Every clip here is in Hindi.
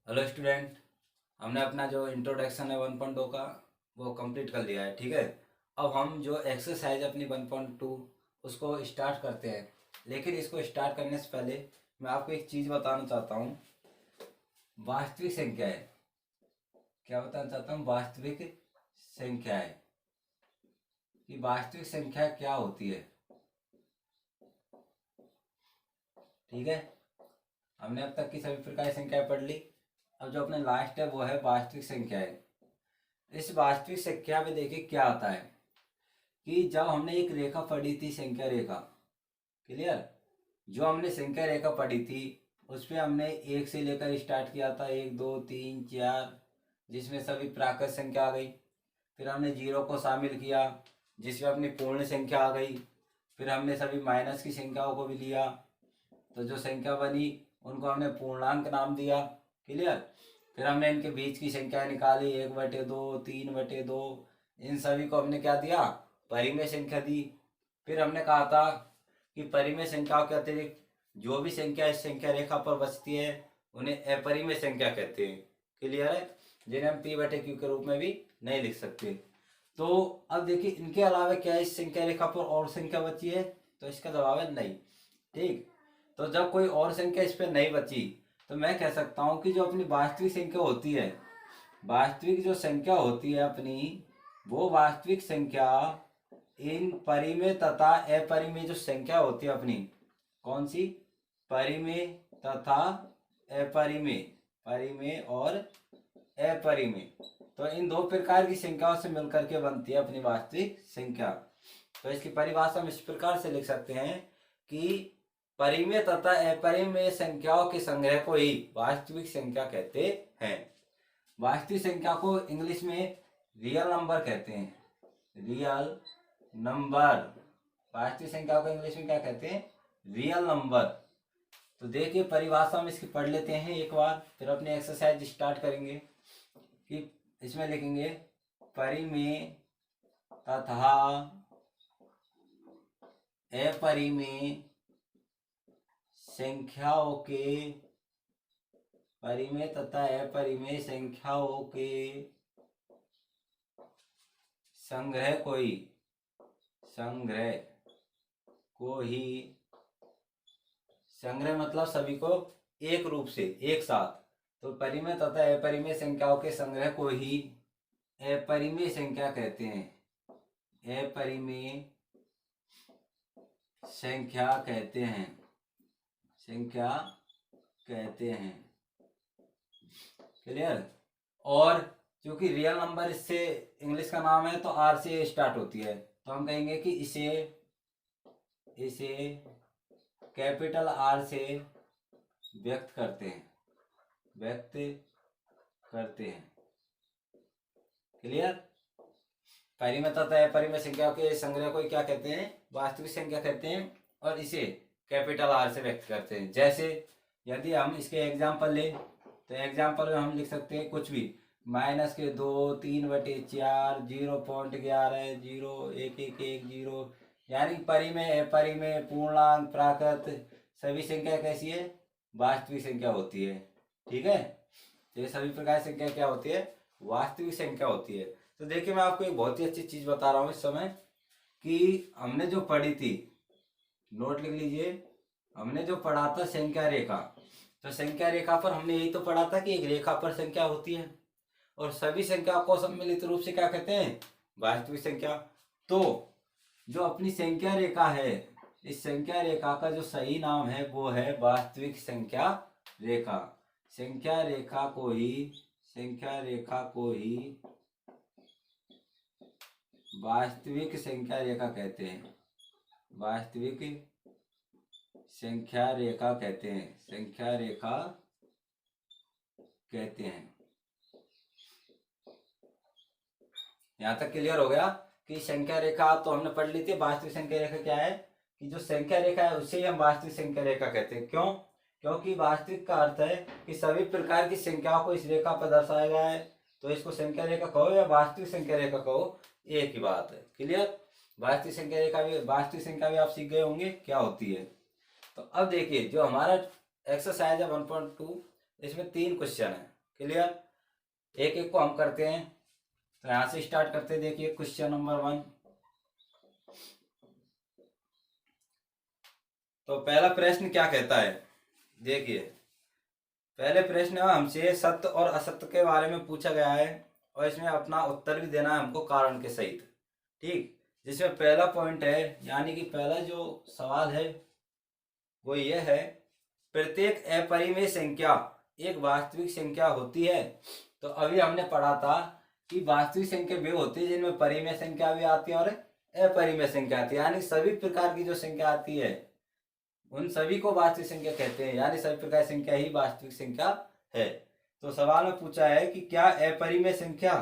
Hello student. हमने अपना जो इंट्रोडक्शन है 1.2 का वो कंप्लीट कर लिया है। ठीक है, अब हम जो एक्सरसाइज अपनी 1.2 उसको स्टार्ट करते हैं। लेकिन इसको स्टार्ट करने से पहले मैं आपको एक चीज़ बताना चाहता हूँ। वास्तविक संख्या है, क्या बताना चाहता हूँ, वास्तविक संख्या है कि वास्तविक संख्या क्या होती है। ठीक है, हमने अब तक की सभी प्रकार की संख्याएं पढ़ ली। अब जो अपने लास्ट है वो है वास्तविक संख्या है। इस वास्तविक संख्या में देखिए क्या आता है कि जब हमने एक रेखा पढ़ी थी, संख्या रेखा, क्लियर, जो हमने संख्या रेखा पढ़ी थी उस पर हमने एक से लेकर स्टार्ट किया था, एक दो तीन चार, जिसमें सभी प्राकृत संख्या आ गई। फिर हमने जीरो को शामिल किया जिसमें अपनी पूर्ण संख्या आ गई। फिर हमने सभी माइनस की संख्याओं को भी लिया, तो जो संख्या बनी उनको हमने पूर्णांक नाम दिया। क्लियर। फिर हमने इनके बीच की संख्या निकाली, 1/2, 3/2, इन सभी को हमने क्या दिया, परिमेय संख्या दी। फिर हमने कहा था कि परिमेय संख्याओं के अतिरिक्त जो भी संख्या इस संख्या रेखा पर बचती है उन्हें अपरिमेय संख्या कहते हैं। क्लियर है, जिन्हें हम p/q के रूप में भी नहीं लिख सकते। तो अब देखिए इनके अलावा क्या इस संख्या रेखा पर और संख्या बची है, तो इसका जवाब है नहीं। ठीक, तो जब कोई और संख्या इस पर नहीं बची तो मैं कह सकता हूँ कि जो अपनी वास्तविक संख्या होती है, वास्तविक जो संख्या होती है अपनी, वो वास्तविक संख्या इन परिमेय तथा अपरिमेय जो संख्या होती है अपनी, कौन सी, परिमेय तथा अपरिमेय, परिमेय और अपरिमेय, तो इन दो प्रकार की संख्याओं से मिलकर के बनती है अपनी वास्तविक संख्या। तो इसकी परिभाषा हम इस प्रकार से लिख सकते हैं कि परिमेय तथा अपरिमेय संख्याओं के संग्रह को ही वास्तविक संख्या कहते हैं। वास्तविक संख्या को इंग्लिश में रियल नंबर कहते हैं, रियल नंबर। वास्तविक संख्या को इंग्लिश में क्या कहते हैं, रियल नंबर। तो देखिए परिभाषा हम इसकी पढ़ लेते हैं एक बार, फिर अपनी एक्सरसाइज स्टार्ट करेंगे। कि इसमें लिखेंगे परिमेय तथा अपरिमेय संख्याओं के, परिमेय तथा अपरिमेय संख्याओं के संग्रह को ही, संग्रह को ही, संग्रह मतलब सभी को एक रूप से एक साथ, तो परिमेय तथा अपरिमेय संख्याओं के संग्रह को ही अपरिमेय संख्या कहते हैं, अपरिमेय संख्या कहते हैं, संख्या कहते हैं। क्लियर। और क्योंकि रियल नंबर इससे इंग्लिश का नाम है तो आर से स्टार्ट होती है, तो हम कहेंगे कि इसे, इसे कैपिटल आर से व्यक्त करते हैं, व्यक्त करते हैं। क्लियर। परिमेय तथा अपरिमेय संख्या के संग्रह को क्या कहते हैं, वास्तविक संख्या कहते हैं, और इसे कैपिटल आर से व्यक्त करते हैं। जैसे यदि हम इसके एग्जाम्पल लें तो एग्जाम्पल में हम लिख सकते हैं कुछ भी, -2, 3/4, 0.11, 0, 1, 1, 1, 0, यानी परिमेय अपरिमेय पूर्णांक प्राकृत सभी संख्या कैसी है, वास्तविक संख्या होती है। ठीक है, तो ये सभी प्रकार की संख्या क्या होती है, वास्तविक संख्या होती है। तो देखिए मैं आपको एक बहुत ही अच्छी चीज बता रहा हूँ इस समय, कि हमने जो पढ़ी थी, नोट लिख लीजिए, हमने जो पढ़ा था संख्या रेखा, तो संख्या रेखा पर हमने यही तो पढ़ा था कि एक रेखा पर संख्या होती है और सभी संख्या को सम्मिलित रूप से क्या कहते हैं, वास्तविक संख्या। तो जो अपनी संख्या रेखा है, इस संख्या रेखा का जो सही नाम है वो है वास्तविक संख्या रेखा। संख्या रेखा को ही, संख्या रेखा को ही वास्तविक संख्या रेखा कहते हैं, वास्तविक संख्या रेखा कहते हैं, संख्या रेखा कहते हैं। यहां तक क्लियर हो गया कि संख्या रेखा तो हमने पढ़ ली थी। वास्तविक संख्या रेखा क्या है, कि जो संख्या रेखा है उसे ही हम वास्तविक संख्या रेखा कहते हैं। क्यों, क्योंकि वास्तविक का अर्थ है कि सभी प्रकार की संख्याओं को इस रेखा पर दर्शाया गया है, तो इसको संख्या रेखा कहो या वास्तविक संख्या रेखा कहो, एक ही बात है। क्लियर। वास्तविक संख्या रेखा भी, वास्तविक संख्या भी आप सीख गए होंगे क्या होती है। तो अब देखिए जो हमारा एक्सरसाइज है 1.2, इसमें 3 क्वेश्चन है। क्लियर? एक एक को हम करते हैं। तो यहाँ से स्टार्ट करते हैं। देखिए क्वेश्चन नंबर 1। तो पहला प्रश्न क्या कहता है, देखिए पहले प्रश्न में हमसे सत्य और असत्य के बारे में पूछा गया है और इसमें अपना उत्तर भी देना है हमको कारण के सहित। ठीक, जिसमें पहला पॉइंट है, यानी कि पहला जो सवाल है वो ये है, प्रत्येक अपरिमेय संख्या एक वास्तविक संख्या होती है। तो अभी हमने पढ़ा था कि वास्तविक संख्या वे होती है जिनमें परिमेय संख्या भी आती है और अपरिमेय संख्या आती है, यानी सभी प्रकार की जो संख्या आती है उन सभी को वास्तविक संख्या कहते हैं, यानी सभी प्रकार की संख्या ही वास्तविक संख्या है। तो सवाल में पूछा है कि क्या अपरिमेय संख्या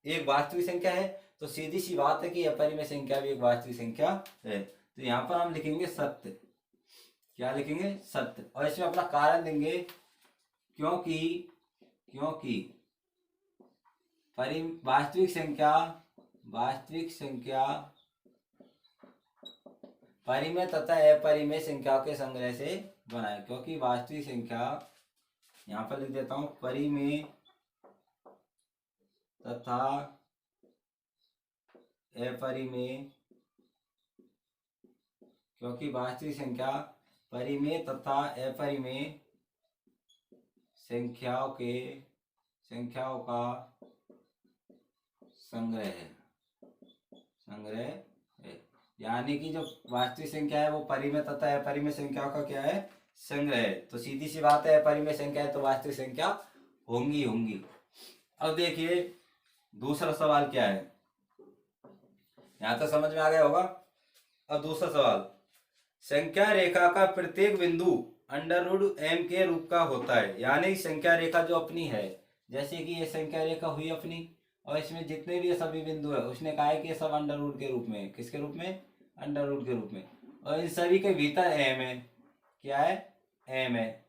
एक वास्तविक संख्या है? तो सीधी सी बात है कि अपरिमेय संख्या भी एक वास्तविक संख्या है। तो यहाँ पर हम लिखेंगे सत्य। क्या लिखेंगे? सत्य। और इसमें अपना कारण देंगे, क्योंकि वास्तविक संख्या परिमेय तथा अपरिमेय संख्याओं के संग्रह से बना है। क्योंकि वास्तविक संख्या, यहाँ पर लिख देता हूं, परिमेय तथा अपरिमेय, क्योंकि वास्तविक संख्या परिमेय तथा अपरिमेय संख्याओं का संग्रह है। यानी कि जो वास्तविक संख्या है वो परिमेय तथा अपरिमेय संख्याओं का क्या है? संग्रह है। तो सीधी सी बात है, अपरिमेय संख्या है तो वास्तविक संख्या होंगी। अब देखिए दूसरा सवाल क्या है, यहां तो समझ में आ गया होगा। अब दूसरा सवाल, संख्या रेखा का प्रत्येक बिंदु √m के रूप का होता है। यानी संख्या रेखा जो अपनी है, जैसे कि ये संख्या रेखा हुई अपनी, और इसमें जितने भी ये सभी बिंदु है उसने कहा है कि ये सब √ के रूप में, किसके रूप में? √ के रूप में। और इन सभी के भीतर m है। क्या है? m है।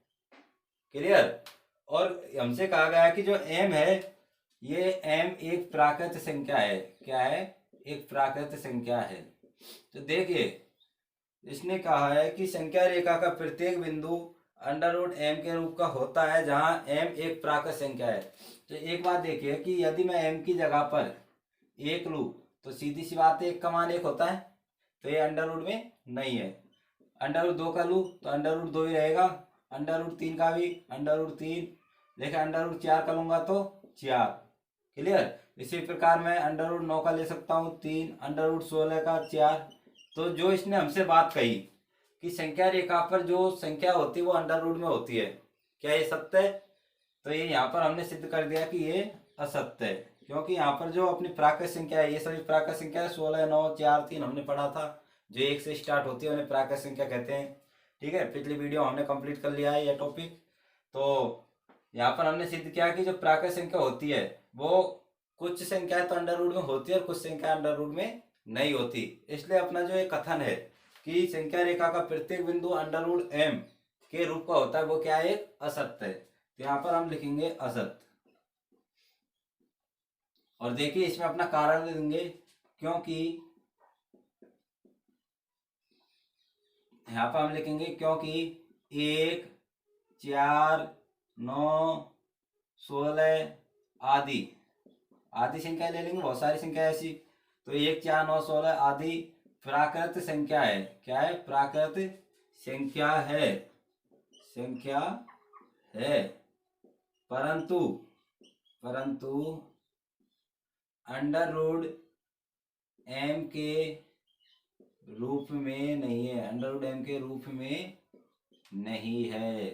क्लियर? और हमसे कहा गया है कि जो m है, ये m एक प्राकृत संख्या है। क्या है? एक प्राकृत संख्या है। तो देखिए इसने कहा है कि संख्या रेखा का प्रत्येक बिंदु √m के रूप का होता है, जहां m एक प्राकृत संख्या है। तो एक बात देखिए कि यदि मैं m की जगह पर 1 लूं तो सीधी सी बात है 1 का मान 1 होता है, तो ये √ में नहीं है। √2 का लूं तो √2 ही रहेगा, √3 का भी √3, लेकिन √4 का लूंगा तो 4। क्लियर? इसी प्रकार मैं √9 का ले सकता हूँ 3, √16 का 4। तो जो इसने हमसे बात कही कि संख्या रेखा पर जो संख्या होती है वो √ में होती है, क्या ये सत्य है? तो ये यहाँ पर हमने सिद्ध कर दिया कि ये असत्य है। क्योंकि यहाँ पर जो अपनी प्राकृत संख्या है, ये सभी प्राकृत संख्या है। 16, 9, 4, 3 हमने पढ़ा था। जो 1 से स्टार्ट होती है उन्हें प्राकृत संख्या कहते हैं। ठीक है, पिछली वीडियो हमने कंप्लीट कर लिया है यह टॉपिक। तो यहाँ पर हमने सिद्ध किया कि जो प्राकृत संख्या होती है वो कुछ संख्या तो √ में होती है और कुछ संख्या √ में नहीं होती। इसलिए अपना जो ये कथन है कि संख्या रेखा का प्रत्येक बिंदु √m के रूप का होता है, वो क्या है? एक असत्य है। तो यहाँ पर हम लिखेंगे असत्य। और देखिए इसमें अपना कारण देंगे, क्योंकि यहाँ पर हम लिखेंगे क्योंकि 1, 4, 9, 16 आदि संख्या ले लेंगे, बहुत सारी संख्या ऐसी। तो 1, 4, 9, 16 आदि प्राकृत संख्या है। क्या है? प्राकृत संख्या है। परंतु √m के रूप में नहीं है। √m के रूप में नहीं है।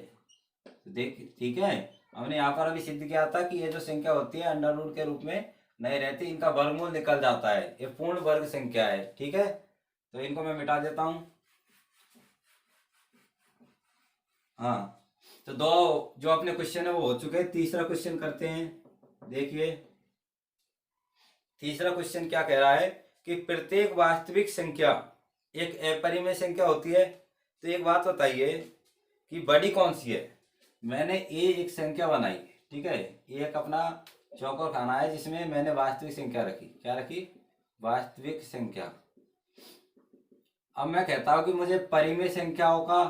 तो देख, ठीक है, हमने यहाँ पर अभी सिद्ध किया था कि ये जो संख्या होती है √ के रूप में नहीं रहती, इनका वर्गमूल निकल जाता है। ये पूर्ण वर्ग संख्या है। ठीक है, तो इनको मैं मिटा देता हूं। हाँ, तो 2 जो अपने क्वेश्चन है वो हो चुके हैं। तीसरा क्वेश्चन करते हैं। देखिए तीसरा क्वेश्चन क्या कह रहा है कि प्रत्येक वास्तविक संख्या एक अपरिमेय संख्या होती है। तो एक बात बताइए कि बड़ी कौन सी है? मैंने एक संख्या बनाई, ठीक है, एक अपना चौकोर खाना है जिसमें मैंने वास्तविक संख्या रखी। क्या रखी? वास्तविक संख्या। अब मैं कहता हूं कि मुझे परिमेय संख्याओं का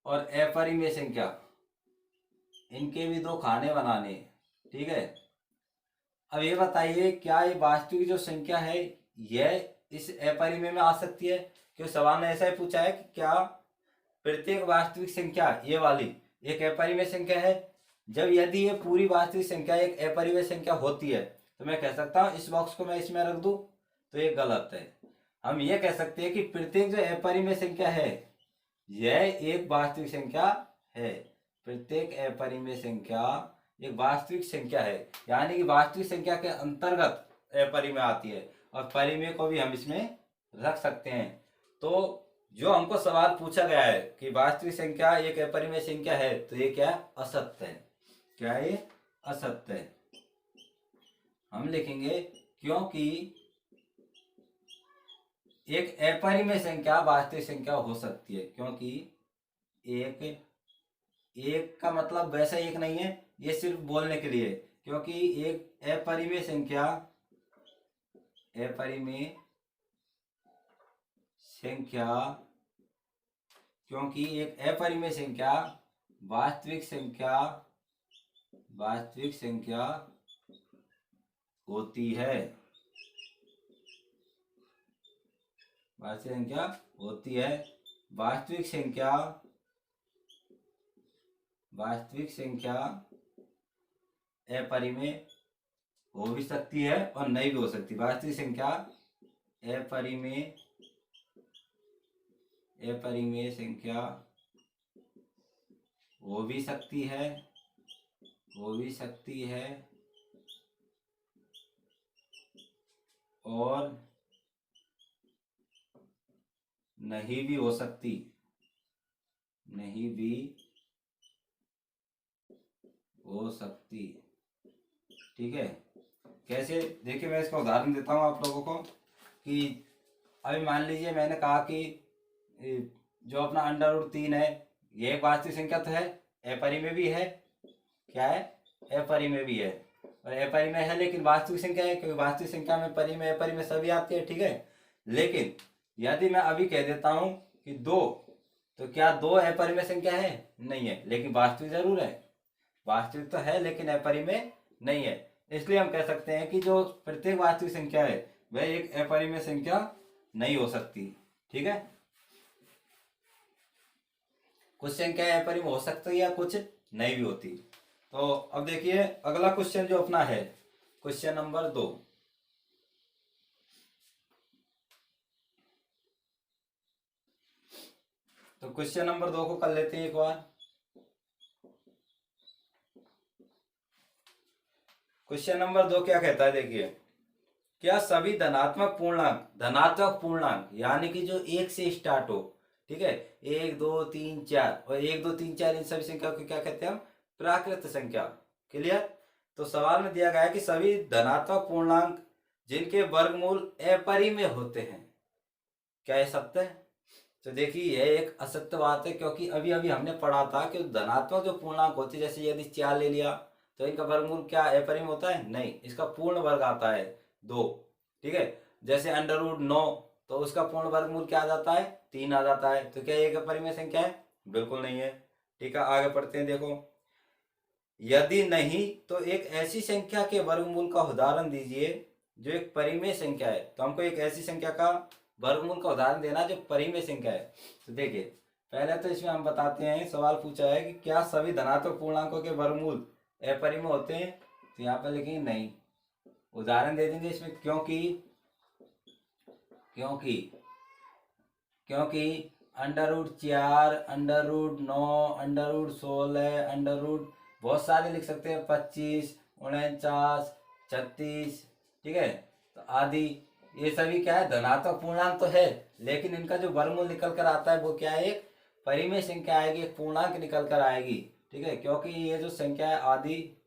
और अपरिमेय संख्या, इनके भी दो खाने बनाने हैं, ठीक है। अब ये बताइए क्या ये वास्तविक जो संख्या है यह इस अपरिमेय में आ सकती है? क्यों सवाल ने ऐसा ही पूछा है कि क्या प्रत्येक वास्तविक संख्या ये वाली एक अपरिमेय संख्या है? जब यदि ये पूरी वास्तविक संख्या एक अपरिमेय संख्या होती है तो मैं कह सकता हूं इस बॉक्स को मैं इसमें रख दूं, तो ये गलत है। हम ये कह सकते हैं कि प्रत्येक जो अपरिमेय संख्या है यह एक वास्तविक संख्या है। प्रत्येक अपरिमेय संख्या एक वास्तविक संख्या है, यानी कि वास्तविक संख्या के अंतर्गत अपरिमेय आती है और परिमेय को भी हम इसमें रख सकते हैं। तो जो हमको सवाल पूछा गया है कि वास्तविक संख्या एक अपरिमेय संख्या है, तो ये क्या असत्य है। क्या ये असत्य है? हम लिखेंगे क्योंकि एक अपरिमेय संख्या वास्तविक संख्या हो सकती है, क्योंकि एक एक का मतलब वैसा एक नहीं है, ये सिर्फ बोलने के लिए, क्योंकि एक अपरिमेय संख्या क्योंकि एक अपरिमेय संख्या वास्तविक संख्या होती है। वास्तविक संख्या होती है। वास्तविक संख्या अपरिमेय हो भी सकती है और नहीं भी हो सकती। वास्तविक संख्या अपरिमेय संख्या हो भी सकती है और नहीं भी हो सकती। ठीक है। कैसे? देखिए मैं इसका उदाहरण देता हूँ आप लोगों को कि अभी मान लीजिए मैंने कहा कि जो अपना अंडर रूट 3 है ये एक वास्तविक संख्या तो है, अपरिमेय भी है। क्या है? अपरिमेय भी है। और अपरिमेय है लेकिन वास्तविक संख्या है, क्योंकि वास्तविक संख्या में परिमेय अपरिमेय सभी आती है, ठीक है। लेकिन यदि मैं अभी कह देता हूं कि 2, तो क्या 2 अपरिमेय संख्या है? नहीं है, लेकिन वास्तविक जरूर है। वास्तविक तो है लेकिन अपरिमेय नहीं है। इसलिए हम कह सकते हैं कि जो प्रत्येक वास्तविक संख्या है वह एक अपरिमेय संख्या नहीं हो सकती, ठीक है। कुछ संख्या अपरिमेय हो सकती है या कुछ नहीं भी होती। तो अब देखिए अगला क्वेश्चन जो अपना है, क्वेश्चन नंबर 2। तो क्वेश्चन नंबर 2 को कर लेते हैं एक बार। क्वेश्चन नंबर 2 क्या कहता है? देखिए, क्या सभी धनात्मक पूर्णांक यानी कि जो 1 से स्टार्ट हो, ठीक है, 1 2 3 4 और 1 2 3 4 इन सभी संख्याओं को क्या कहते हैं हम? प्राकृत संख्या। क्लियर? तो सवाल में दिया गया है कि सभी धनात्मक पूर्णांक जिनके वर्गमूल अपरिमेय होते हैं, क्या ये सत्य है? तो देखिए यह एक असत्य बात है, क्योंकि अभी अभी हमने पढ़ा था कि धनात्मक जो पूर्णांक होते हैं, जैसे यदि 4 ले लिया तो इनका वर्गमूल क्या अपरिमेय होता है? नहीं, इसका पूर्ण वर्ग आता है 2, ठीक है। जैसे अंडर रूट 9, तो उसका पूर्ण वर्गमूल क्या आ जाता है? 3 आ जाता है। तो क्या ये एक अपरिमेय संख्या है? बिल्कुल नहीं है। ठीक है, आगे पढ़ते हैं। देखो, यदि नहीं तो एक ऐसी संख्या के वर्गमूल का उदाहरण दीजिए जो एक परिमेय संख्या है। तो हमको एक ऐसी संख्या का वर्गमूल का उदाहरण देना जो परिमेय संख्या है। तो देखिए पहले तो इसमें हम बताते हैं, सवाल पूछा है कि क्या सभी धनात्मक पूर्णांकों के वर्गमूल अपरिमेय होते हैं? तो यहाँ पर लिखेंगे नहीं, उदाहरण दे देंगे इसमें, क्योंकि under root 4, under root 9, under root 16, under root बहुत सारे लिख सकते हैं, 25, 49, 36, ठीक है, तो आदि, ये सभी क्या है? धनात्मक पूर्णांक तो है, लेकिन इनका जो वर्गमूल निकल कर आता है वो क्या है? एक परिमेय संख्या आएगी, एक पूर्णांक निकल कर आएगी, ठीक है। क्योंकि ये जो संख्या है आदि,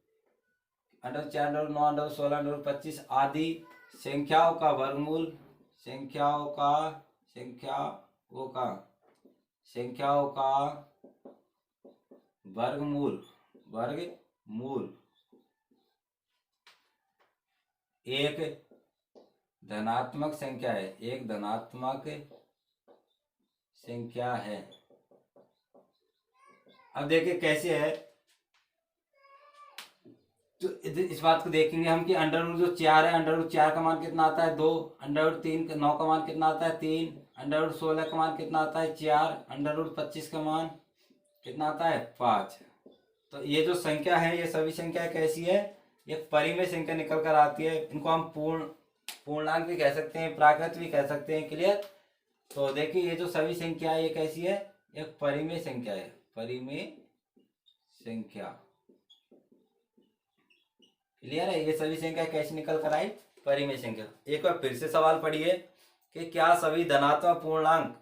अंडर 4, अंडर 9, अंडर 16, अंडर 25 आदि संख्याओं का वर्गमूल, संख्याओं का वर्गमूल एक धनात्मक संख्या है, अब देखिए कैसे है, तो इस बात को देखेंगे हम कि अंडर रूट जो 4 है, अंडर रूट 4 का मान कितना आता है 2, अंडर रूट 3 9 का मान कितना आता है 3, अंडर रूट 16 का मान कितना आता है 4, अंडर रूट 25 का मान कितना आता है 5। तो ये जो संख्या है ये सभी संख्या कैसी है, एक परिमेय संख्या निकल कर आती है। इनको हम पूर्णांक भी कह सकते हैं, प्राकृत भी कह सकते हैं। क्लियर। तो देखिए ये जो सभी संख्या है ये कैसी है, एक परिमेय संख्या है, परिमेय संख्या। क्लियर है। ये सभी संख्या कैसे निकल कर आई, परिमेय संख्या। एक बार फिर से सवाल पढ़िए कि क्या सभी धनात्मक पूर्णांक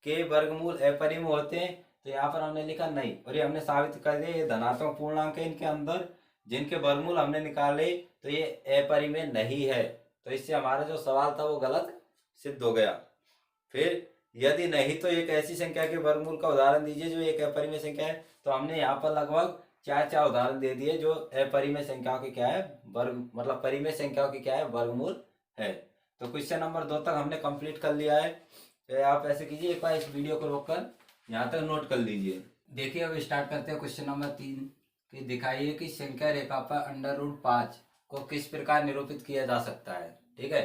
के वर्गमूल अपरिमेय होते हैं। तो यहाँ पर हमने लिखा नहीं, और ये हमने साबित कर दिया ये धनात्मक पूर्णांक है, इनके अंदर जिनके वर्गमूल हमने निकाले तो ये अपरिमेय नहीं है। तो इससे हमारा जो सवाल था वो गलत सिद्ध हो गया। फिर यदि नहीं तो एक ऐसी संख्या के वर्गमूल का उदाहरण दीजिए जो एक अपरिमेय संख्या है। तो हमने यहाँ पर लगभग 4 उदाहरण दे दिए जो अपरिमेय संख्याओं की क्या है, वर्ग मतलब परिमेय संख्याओं की क्या है, वर्गमूल है। तो क्वेश्चन नंबर 2 तक हमने कंप्लीट कर लिया है। तो आप ऐसे कीजिए, एक बार इस वीडियो को रोककर यहाँ तक नोट कर लीजिए। देखिए अब स्टार्ट करते हैं क्वेश्चन नंबर 3 कि दिखाइए कि संख्या रेखा पर अंडर रूट 5 को किस प्रकार निरूपित किया जा सकता है। ठीक है।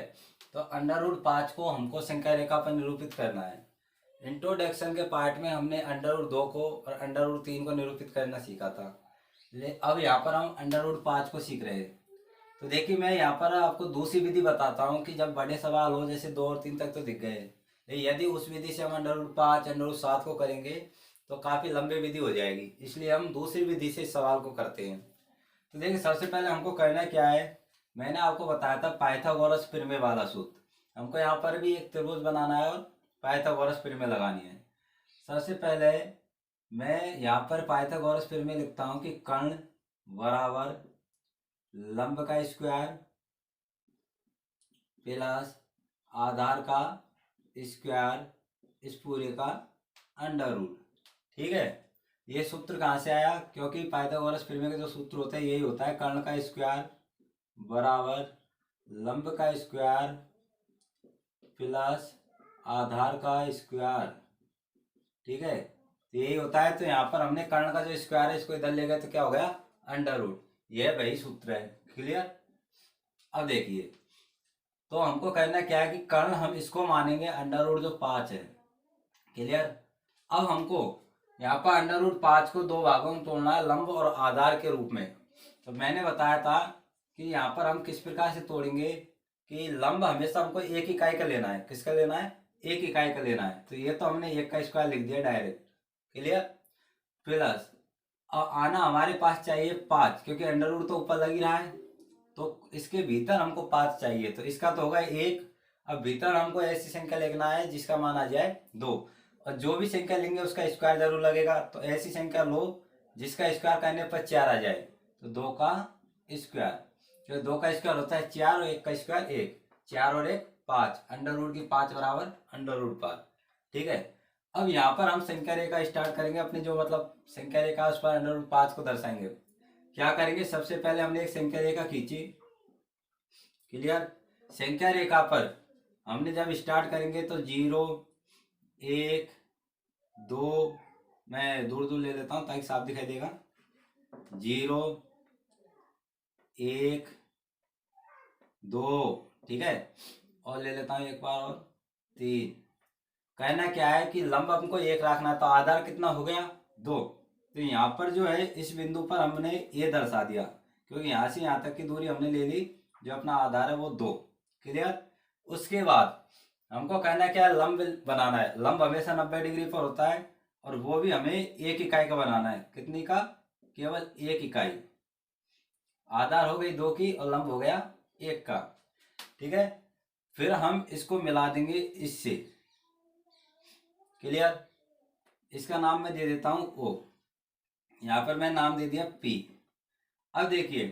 तो अंडर रूट 5 को हमको संख्या रेखा पर निरूपित करना है। इंट्रोडक्शन के पार्ट में हमने अंडर रूट 2 को और अंडर रूट 3 को निरूपित करना सीखा था। अब यहाँ पर हम अंडर रूट 5 को सीख रहे हैं। तो देखिए मैं यहाँ पर आपको दूसरी विधि बताता हूँ कि जब बड़े सवाल हो, जैसे 2 और 3 तक तो दिख गए, लेकिन यदि उस विधि से हम अंडर रूट 5 अंडर रूट 7 को करेंगे तो काफ़ी लंबी विधि हो जाएगी, इसलिए हम दूसरी विधि से इस सवाल को करते हैं। तो देखिए सबसे पहले हमको करना क्या है, मैंने आपको बताया था पाइथागोरस प्रमेय वाला सूत्र। हमको यहाँ पर भी एक त्रिभुज बनाना है और पाइथागोरस प्रमेय लगानी है। सबसे पहले मैं यहाँ पर पाइथागोरस प्रमेय लिखता हूँ कि कर्ण बराबर लंब का स्क्वायर प्लस आधार का स्क्वायर इस पूरे का अंडर रूट। ठीक है। ये सूत्र कहाँ से आया, क्योंकि पाइथागोरस प्रमेय का जो सूत्र होता है यही होता है, कर्ण का स्क्वायर बराबर लंब का स्क्वायर प्लस आधार का स्क्वायर। ठीक है। तो यही होता है। तो यहाँ पर हमने कर्ण का जो स्क्वायर है इसको इधर ले गए तो क्या हो गया, अंडर रूट। यह वही सूत्र है। क्लियर। अब देखिए तो हमको करना क्या है कि कर्ण हम इसको मानेंगे अंडर रूट जो 5 है। क्लियर। अब हमको यहाँ पर अंडर रूट 5 को 2 भागों में तोड़ना है, लंब और आधार के रूप में। तो मैंने बताया था कि यहाँ पर हम किस प्रकार से तोड़ेंगे कि लंब हमेशा हमको एक इकाई का लेना है। किसका लेना है, एक इकाई का लेना है। तो ये तो हमने 1 का स्क्वायर लिख दिया डायरेक्ट। क्लियर। प्लस अब आना हमारे पास चाहिए 5, क्योंकि अंडर रूट तो ऊपर लग ही रहा है, तो इसके भीतर हमको 5 चाहिए। तो इसका तो होगा 1। अब भीतर हमको ऐसी संख्या लिखना है जिसका मान आ जाए 2, और जो भी संख्या लेंगे उसका स्क्वायर जरूर लगेगा। तो ऐसी संख्या लो जिसका स्क्वायर करने पर 4 आ जाए। तो 2 का स्क्वायर, जो 2 का स्क्वायर होता है 4 और 1 का स्क्वायर 1, 4 और 1 5, अंडर रूट की 5 बराबर अंडर रूट 5। ठीक है। अब यहाँ पर हम संख्या रेखा स्टार्ट करेंगे, अपने जो मतलब संख्या रेखा उस पर अंडर रूट 5 को दर्शाएंगे। क्या करेंगे, सबसे पहले हमने एक संख्या रेखा खींची। क्लियर। संख्या रेखा पर हमने जब स्टार्ट करेंगे तो 0 1 2, मैं दूर दूर ले लेता हूँ ताकि साफ दिखाई देगा, 0 1 2। ठीक है। और ले लेता हूँ एक बार और 3। कहना क्या है कि लंब हमको 1 रखना है, तो आधार कितना हो गया 2। तो यहाँ पर जो है इस बिंदु पर हमने ये दर्शा दिया, क्योंकि यहाँ से यहाँ तक की दूरी हमने ले ली, जो अपना आधार है वो 2। क्लियर। उसके बाद हमको कहना क्या है, लंब बनाना है। लंब हमेशा 90 डिग्री पर होता है, और वो भी हमें 1 इकाई का बनाना है। कितनी का, केवल 1 इकाई। आधार हो गई 2 की और लंब हो गया 1 का। ठीक है। फिर हम इसको मिला देंगे इससे। क्लियर। इसका नाम मैं दे देता हूं O, यहाँ पर मैं नाम दे दिया P। अब देखिए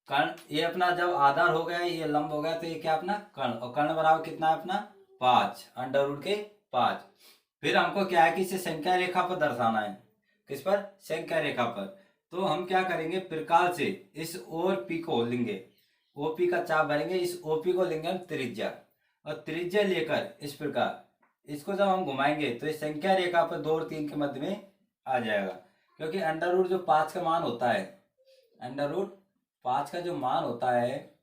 कर्ण, ये अपना जब आधार हो गया, ये लंब हो गया, तो ये क्या अपना कर्ण, और कर्ण बराबर कितना है अपना 5, अंडर रूट के 5। फिर हमको क्या है कि इसे संख्या रेखा पर दर्शाना है। किस पर, संख्या रेखा पर। तो हम क्या करेंगे, प्रकार से इस और P को लेंगे, OP का चाप भरेंगे, इस OP को लेंगे हम त्रिज्या, और त्रिज्या लेकर इस प्रकार इसको जब हम घुमाएंगे तो इस संख्या रेखा पर 2 और 3 के मध्य में आ जाएगा। क्योंकि अंडर रूट जो 5 का मान होता है, अंडर रूट 5 का जो मान होता है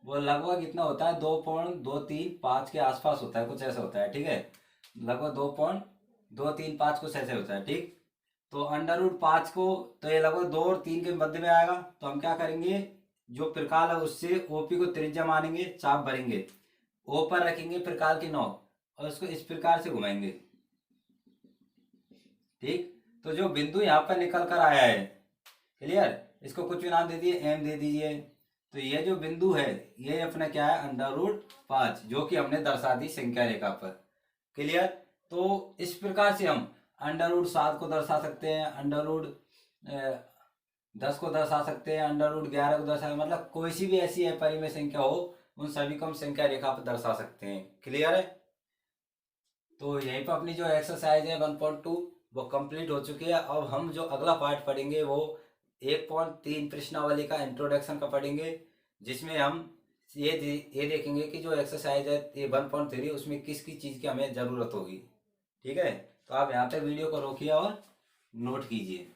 वो लगभग इतना होता है 2.235 के आसपास होता है, कुछ ऐसा होता है। ठीक है, लगभग 2.235 कुछ ऐसे होता है। ठीक, तो अंडर रूट 5 को, तो ये लगभग 2 और 3 के मध्य में आएगा। तो हम क्या करेंगे, जो प्रकाल है उससे ओपी को त्रिज्या मानेंगे, चाप भरेंगे, ओ पर रखेंगे प्रकाल की नोक और उसको इस प्रकार से घुमाएंगे। ठीक, तो जो बिंदु यहाँ पर निकल कर आया है, क्लियर, इसको कुछ भी नाम दे दिए, एम दे दीजिए। तो ये जो बिंदु है ये अपना क्या है, अंडर रूट 5, जो कि हमने दर्शा दी संख्या रेखा पर। क्लियर, तो इस प्रकार से हम अंडर रूट 7 को दर्शा सकते हैं, अंडर रूट 10 को दर्शा सकते हैं, अंडर रूट 11 को दर्शा, मतलब कोई सी भी ऐसी है परिमेय संख्या हो उन सभी को हम संख्या रेखा पर दर्शा सकते हैं। क्लियर है, तो यहीं पर अपनी जो एक्सरसाइज है 1.2 वो कंप्लीट हो चुकी है। अब हम जो अगला पार्ट पढ़ेंगे वो 1.3 प्रश्नावली का इंट्रोडक्शन का पढ़ेंगे, जिसमें हम ये देखेंगे कि जो एक्सरसाइज है ये 1.3 उसमें किस किस चीज़ की हमें ज़रूरत होगी। ठीक है, तो आप यहाँ पे वीडियो को रोकिए और नोट कीजिए।